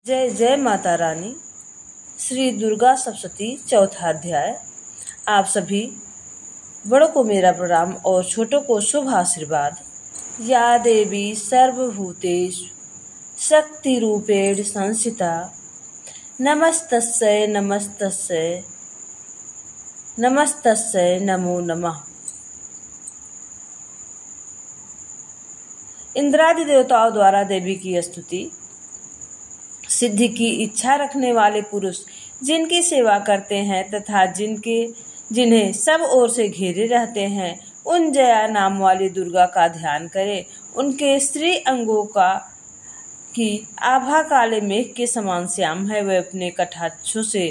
जय जय माता रानी। श्री दुर्गा सप्तशती चौथा अध्याय। आप सभी बड़ों को मेरा प्रणाम और छोटों को शुभ आशीर्वाद। या देवी सर्वभूतेषु शक्ति रूपेण संस्थिता नमस्तस्यै नमस्तस्यै नमस्तस्यै नमो नमः। इंद्रादि देवताओं द्वारा देवी की स्तुति। सिद्धि की इच्छा रखने वाले पुरुष जिनकी सेवा करते हैं तथा जिन्हें सब ओर से घेरे रहते हैं, उन जया नाम वाली दुर्गा का ध्यान करें। उनके स्त्री अंगों की आभा काले मेघ के समान श्याम है। वे अपने कटाक्षों से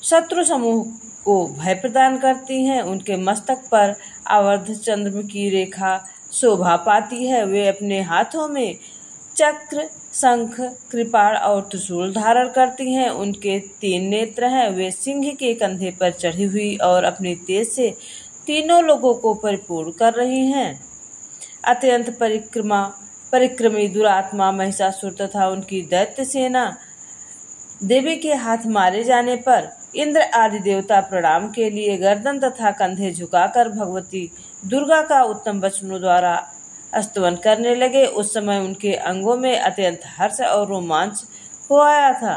शत्रु समूह को भय प्रदान करती हैं। उनके मस्तक पर आवर्ध चंद्र की रेखा शोभा पाती है। वे अपने हाथों में चक्र, शंख, कृपाण और त्रिशूल धारण करती हैं। उनके 3 नेत्र हैं। वे सिंह के कंधे पर चढ़ी हुई और अपनी तेज से तीनों लोगों को परिपूर्ण कर रही हैं। अत्यंत परिक्रमी दुरात्मा महिषासुर तथा उनकी दैत्य सेना देवी के हाथ मारे जाने पर इंद्र आदि देवता प्रणाम के लिए गर्दन तथा कंधे झुकाकर भगवती दुर्गा का उत्तम वचनों द्वारा स्तवन करने लगे। उस समय उनके अंगों में अत्यंत हर्ष और रोमांच हो आया था।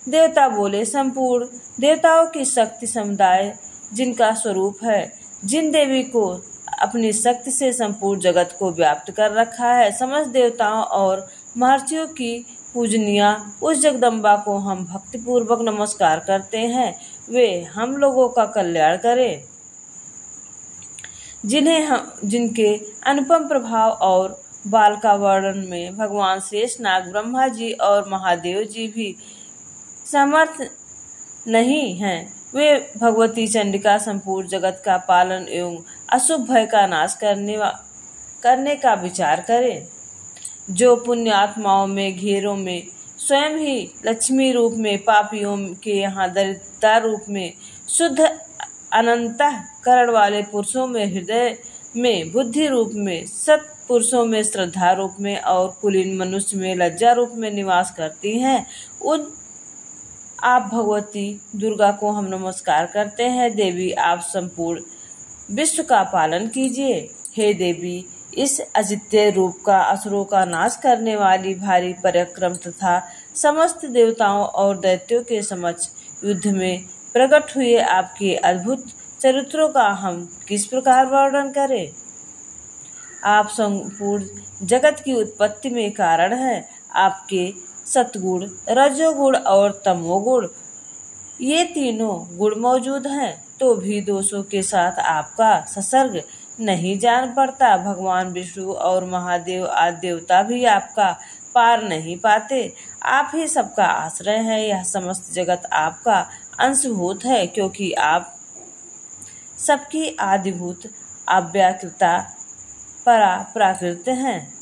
देवता बोले, संपूर्ण देवताओं की शक्ति समुदाय जिनका स्वरूप है, जिन देवी को अपनी शक्ति से संपूर्ण जगत को व्याप्त कर रखा है, समस्त देवताओं और महर्षियों की पूजनिया उस जगदम्बा को हम भक्तिपूर्वक नमस्कार करते हैं। वे हम लोगों का कल्याण करें। जिनके अनुपम प्रभाव और बाल का वर्णन में भगवान शेष नाग, ब्रह्मा जी और महादेव जी भी समर्थ नहीं हैं, वे भगवती चंडिका संपूर्ण जगत का पालन एवं अशुभ भय का नाश करने का विचार करें। जो पुण्यात्माओं में घेरों में स्वयं ही लक्ष्मी रूप में, पापियों के यहाँ दरिद्रता रूप में, शुद्ध अनंतःकरण वाले पुरुषों में हृदय में, बुद्धि रूप में, सत पुरुषों में श्रद्धा रूप में और कुलीन मनुष्य में लज्जा रूप में निवास करती हैं, उन आप भगवती दुर्गा को हम नमस्कार करते हैं। देवी, आप संपूर्ण विश्व का पालन कीजिए। हे देवी, इस अजित्य रूप का असुरों का नाश करने वाली भारी पराक्रम तथा समस्त देवताओं और दैत्यों के समक्ष युद्ध में प्रकट हुए आपके अद्भुत चरित्रों का हम किस प्रकार वर्णन करें। आप संपूर्ण जगत की उत्पत्ति में कारण हैं। आपके सतगुण, रजोगुण और तमोगुण, ये तीनों गुण मौजूद हैं, तो भी दोषों के साथ आपका संसर्ग नहीं जान पड़ता। भगवान विष्णु और महादेव आदि देवता भी आपका पार नहीं पाते। आप ही सबका आश्रय है। यह समस्त जगत आपका अंशभूत है, क्योंकि आप सबकी आदिभूत, अव्याकृता, परा प्राकृत हैं।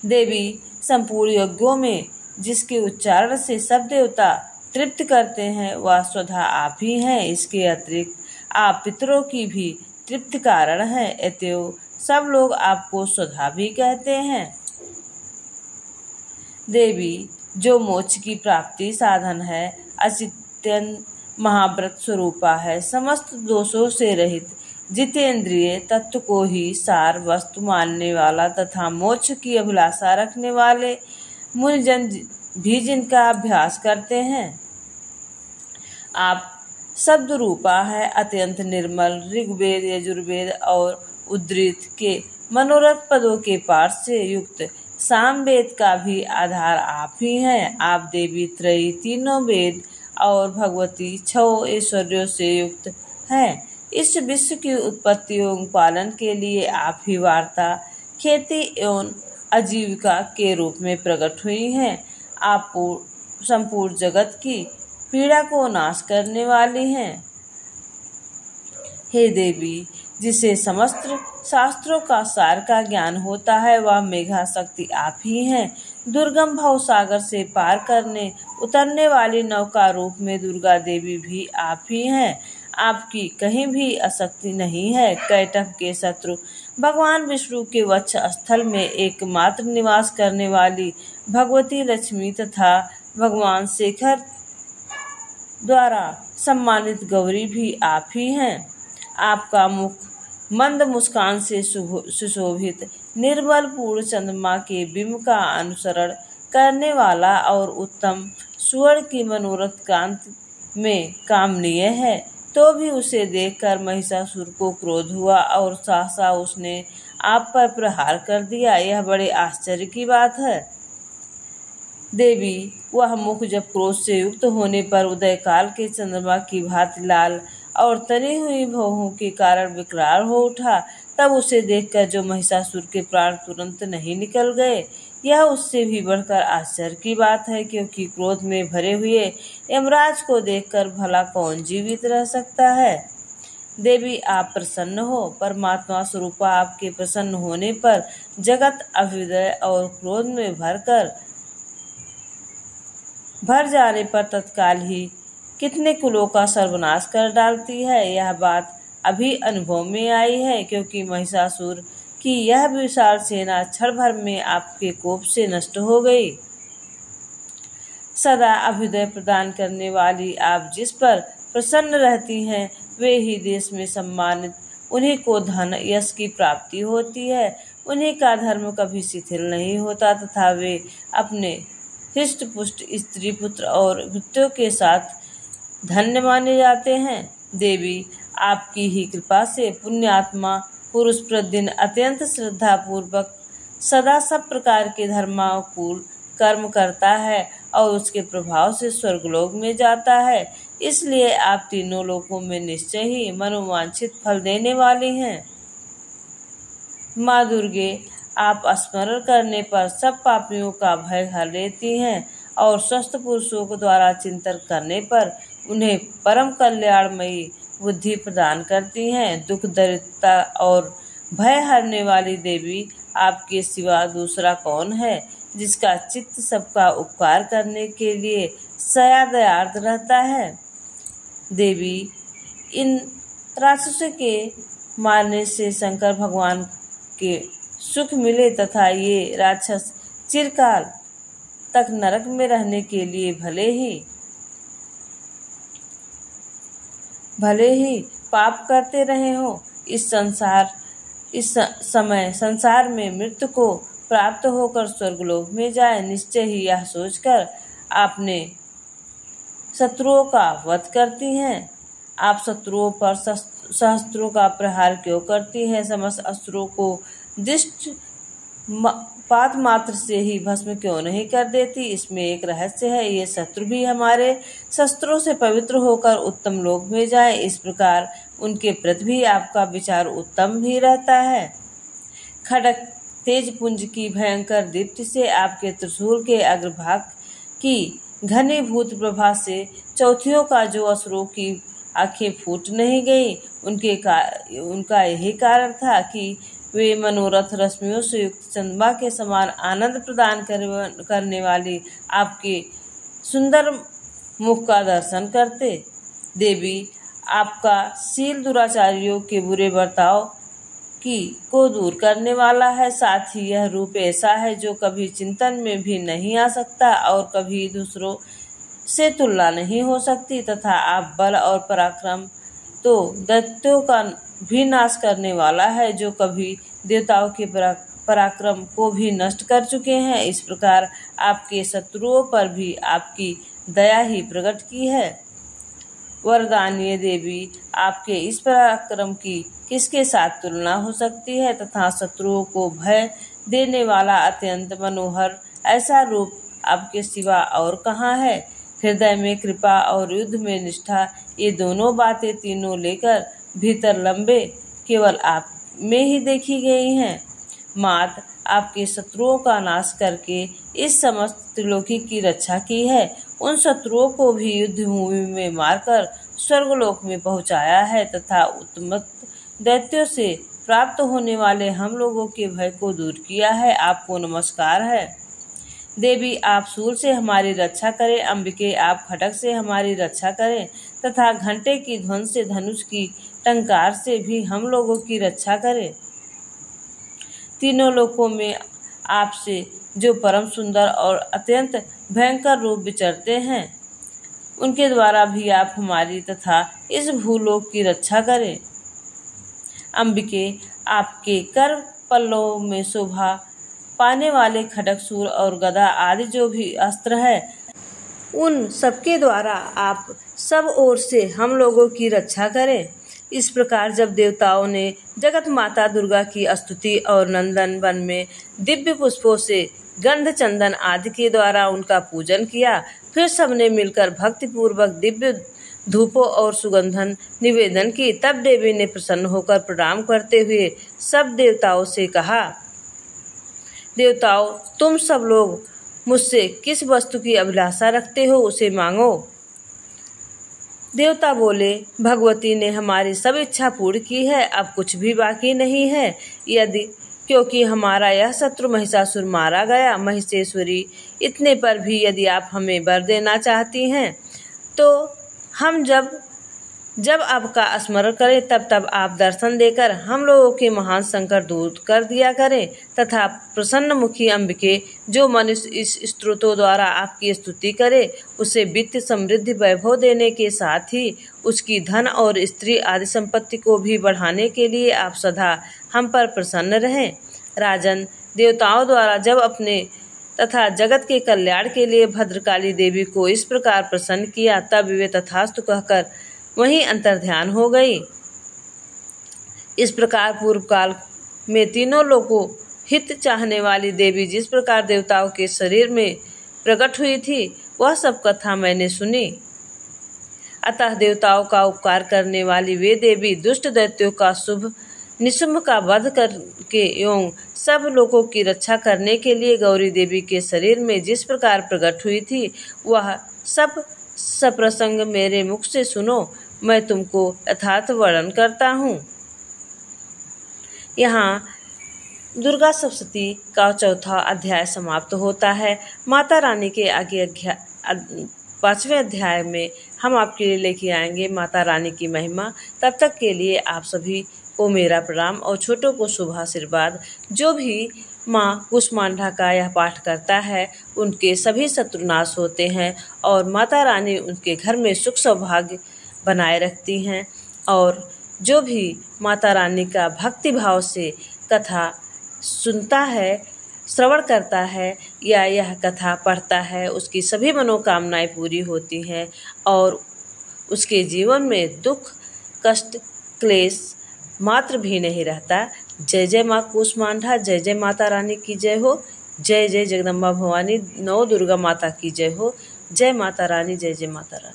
देवी, संपूर्ण यज्ञों में जिसके उच्चारण से सब देवता तृप्त करते हैं, वह स्वतः आप ही हैं। इसके अतिरिक्त आप पितरों की भी तृप्त कारण है, अतएव सब लोग आपको स्वधा भी कहते हैं। देवी, जो मोक्ष की प्राप्ति साधन है, अचिंत्य महाव्रत स्वरूपा है, समस्त दोषों से रहित, जितेंद्रिय, तत्व को ही सार वस्तु मानने वाला तथा मोक्ष की अभिलाषा रखने वाले मुनिजन भी जिनका अभ्यास करते हैं। आप शब्द रूपा है, अत्यंत निर्मल, ऋग्वेद, यजुर्वेद और उद्धृत के मनोरथ पदों के पाठ से युक्त सामवेद का भी आधार आप ही हैं। आप देवी त्रयी, तीनों वेद और भगवती 6 ऐश्वर्यों से युक्त हैं। इस विश्व की उत्पत्ति एवं पालन के लिए आप ही वार्ता, खेती एवं आजीविका के रूप में प्रकट हुई हैं। आप संपूर्ण जगत की पीड़ा को नाश करने वाली हैं। हे देवी, जिसे समस्त शास्त्रों का सार का ज्ञान होता है, वह मेघा शक्ति आप ही हैं। दुर्गम भव सागर से पार करने उतरने वाली नौका रूप में दुर्गा देवी भी आप ही हैं। आपकी कहीं भी आसक्ति नहीं है। कैटभ के शत्रु भगवान विष्णु के वक्ष स्थल में एकमात्र निवास करने वाली भगवती लक्ष्मी तथा भगवान शेखर द्वारा सम्मानित गौरी भी आप ही हैं। आपका मुख मंद मुस्कान से सुशोभित निर्मल पूर्ण चंद्रमा के बिंब का अनुसरण करने वाला और उत्तम स्वर्ण की मनोरथ कांति में कामनीय है। तो भी उसे देखकर महिषासुर को क्रोध हुआ और सहसा उसने आप पर प्रहार कर दिया। यह बड़े आश्चर्य की बात है देवी। वह मुख जब क्रोध से युक्त होने पर उदय काल के चंद्रमा की भांति लाल और तनी हुई भौहों के कारण विकराल हो उठा, तब उसे देखकर जो महिषासुर के प्राण तुरंत नहीं निकल गए, यह उससे भी बढ़कर आश्चर्य की बात है, क्योंकि क्रोध में भरे हुए यमराज को देखकर भला कौन जीवित रह सकता है। देवी आप प्रसन्न हो। परमात्मा स्वरूपा आपके प्रसन्न होने पर जगत अभ्युदय और क्रोध में भर जाने पर तत्काल ही कितने कुलों का सर्वनाश कर डालती है। यह बात अभी अनुभव में आई है, क्योंकि महिषासुर की यह विशाल सेना क्षण भर में आपके कोप से नष्ट हो गई। सदा अभ्युदय प्रदान करने वाली आप जिस पर प्रसन्न रहती हैं, वे ही देश में सम्मानित, उन्हीं को धन यश की प्राप्ति होती है, उन्हीं का धर्म कभी शिथिल नहीं होता तथा वे अपने हृष्ट पुष्ट स्त्री पुत्र और भृत्यों के साथ धन्य माने जाते हैं। देवी आपकी ही कृपा से पुण्यात्मा पुरुष प्रतिदिन अत्यंत श्रद्धा पूर्वक सदा सब प्रकार के धर्मानुकूल कर्म करता है और उसके प्रभाव से स्वर्गलोक में जाता है। इसलिए आप तीनों लोकों में निश्चय ही मनोवांछित फल देने वाली हैं। माँ दुर्गे आप स्मरण करने पर सब पापियों का भय हर लेती हैं और स्वस्थ पुरुषों के द्वारा चिंतन करने पर उन्हें परम कल्याणमयी बुद्धि प्रदान करती हैं। दुख दरिद्रता और भय हरने वाली देवी आपके सिवा दूसरा कौन है, जिसका चित्त सबका उपकार करने के लिए सया दयार्द रहता है। देवी इन राक्षसों के मारने से शंकर भगवान के सुख मिले तथा ये राक्षस चिरकाल तक नरक में रहने के लिए भले ही पाप करते रहे हो, इस समय संसार में मृत्यु को प्राप्त होकर स्वर्गलोक में जाए। निश्चय ही यह सोचकर आपने शत्रुओं का वध करती हैं। आप शत्रुओं पर सहस्त्रों का प्रहार क्यों करती हैं? समस्त अस्त्रों को दृष्ट पात मात्र से ही भस्म क्यों नहीं कर देती? इसमें एक रहस्य है। ये शत्रु भी हमारे शस्त्रों से पवित्र होकर उत्तम लोक में जाए, इस प्रकार उनके प्रति भी आपका विचार उत्तम ही रहता है। खड़क तेज पुंज की भयंकर दीप्ति से आपके त्रिशूल के अग्रभाग की घनीभूत प्रभा से चौथियों का जो असुरों की आंखें फूट नहीं गई, उनका यही कारण था कि वे मनोरथ रश्मियों से युक्त चंद्रमा के समान आनंद प्रदान करने वाली आपके सुंदर मुख का दर्शन करते। देवी आपका शील दुराचारियों के बुरे बर्ताव को दूर करने वाला है। साथ ही यह रूप ऐसा है जो कभी चिंतन में भी नहीं आ सकता और कभी दूसरों से तुलना नहीं हो सकती, तथा आप बल और पराक्रम तो दैत्यों का भी नाश करने वाला है, जो कभी देवताओं के पराक्रम को भी नष्ट कर चुके हैं। इस प्रकार आपके शत्रुओं पर भी आपकी दया ही प्रकट की है। वरदानीय देवी आपके इस पराक्रम की किसके साथ तुलना हो सकती है, तथा शत्रुओं को भय देने वाला अत्यंत मनोहर ऐसा रूप आपके सिवा और कहाँ है। हृदय में कृपा और युद्ध में निष्ठा, ये दोनों बातें तीनों लेकर भीतर लंबे केवल आप में ही देखी गई हैं। मात आपके शत्रुओं का नाश करके इस समस्त त्रिलोकी की रक्षा की है। उन शत्रुओं को भी युद्ध भूमि में मारकर स्वर्गलोक में पहुंचाया है तथा उत्तमत दैत्यों से प्राप्त होने वाले हम लोगों के भय को दूर किया है। आपको नमस्कार है। देवी आप शूल से हमारी रक्षा करें, अंबिके आप खड्ग से हमारी रक्षा करें तथा घंटे की ध्वनि से धनुष की टंकार से भी हम लोगों की रक्षा करें। तीनों लोकों में आपसे जो परम सुंदर और अत्यंत भयंकर रूप विचरते हैं, उनके द्वारा भी आप हमारी तथा इस भूलोक की रक्षा करें। अंबिके, आपके कर पल्लों में शोभा पाने वाले खड्ग, शूल और गदा आदि जो भी अस्त्र है, उन सबके द्वारा आप सब ओर से हम लोगों की रक्षा करें। इस प्रकार जब देवताओं ने जगत माता दुर्गा की स्तुति और नंदन वन में दिव्य पुष्पों से गंध, चंदन आदि के द्वारा उनका पूजन किया, फिर सबने मिलकर भक्ति पूर्वक दिव्य धूपों और सुगंधन निवेदन की। तब देवी ने प्रसन्न होकर प्रणाम करते हुए सब देवताओं से कहा, देवताओं, तुम सब लोग मुझसे किस वस्तु की अभिलाषा रखते हो, उसे मांगो। देवता बोले, भगवती ने हमारी सब इच्छा पूर्ण की है, अब कुछ भी बाकी नहीं है। यदि क्योंकि हमारा यह शत्रु महिषासुर मारा गया, महिषेश्वरी, इतने पर भी यदि आप हमें वर देना चाहती हैं तो हम जब आपका स्मरण करें तब आप दर्शन देकर हम लोगों के महान संकट दूर कर दिया करें, तथा प्रसन्न मुखी अंबिके, जो मनुष्य इस स्तोत्रों द्वारा आपकी स्तुति करे, उसे वित्त, समृद्धि, वैभव देने के साथ ही उसकी धन और स्त्री आदि संपत्ति को भी बढ़ाने के लिए आप सदा हम पर प्रसन्न रहें। राजन, देवताओं द्वारा जब अपने तथा जगत के कल्याण के लिए भद्रकाली देवी को इस प्रकार प्रसन्न किया, तब वे तथास्तु कहकर वहीं अंतर्ध्यान हो गई। इस प्रकार पूर्व काल में तीनों लोगों हित चाहने वाली देवी जिस प्रकार देवताओं के शरीर में प्रकट हुई थी, वह सब कथा मैंने सुनी। अतः देवताओं का उपकार करने वाली वे देवी दुष्ट दैत्यों का शुभ निशुंभ का वध करके एवं सब लोगों की रक्षा करने के लिए गौरी देवी के शरीर में जिस प्रकार प्रकट हुई थी, वह सब सप्रसंग मेरे मुख से सुनो। मैं तुमको यथार्थ वर्णन करता हूँ। यहाँ दुर्गा सप्तशती का चौथा अध्याय समाप्त होता है। माता रानी के आगे 5वें अध्याय में हम आपके लिए लेके आएंगे माता रानी की महिमा। तब तक के लिए आप सभी को मेरा प्रणाम और छोटों को शुभ आशीर्वाद। जो भी माँ कुष्मांडा का यह पाठ करता है, उनके सभी शत्रुनाश होते हैं और माता रानी उनके घर में सुख सौभाग्य बनाए रखती हैं। और जो भी माता रानी का भक्ति भाव से कथा सुनता है, श्रवण करता है या यह कथा पढ़ता है, उसकी सभी मनोकामनाएं पूरी होती हैं और उसके जीवन में दुख, कष्ट, क्लेश मात्र भी नहीं रहता। जय जय माँ कुष्मांडा, जय जय माता रानी की जय हो। जय जय जगदम्बा भवानी, नौ दुर्गा माता की जय हो। जय माता रानी, जय जय माता रानी।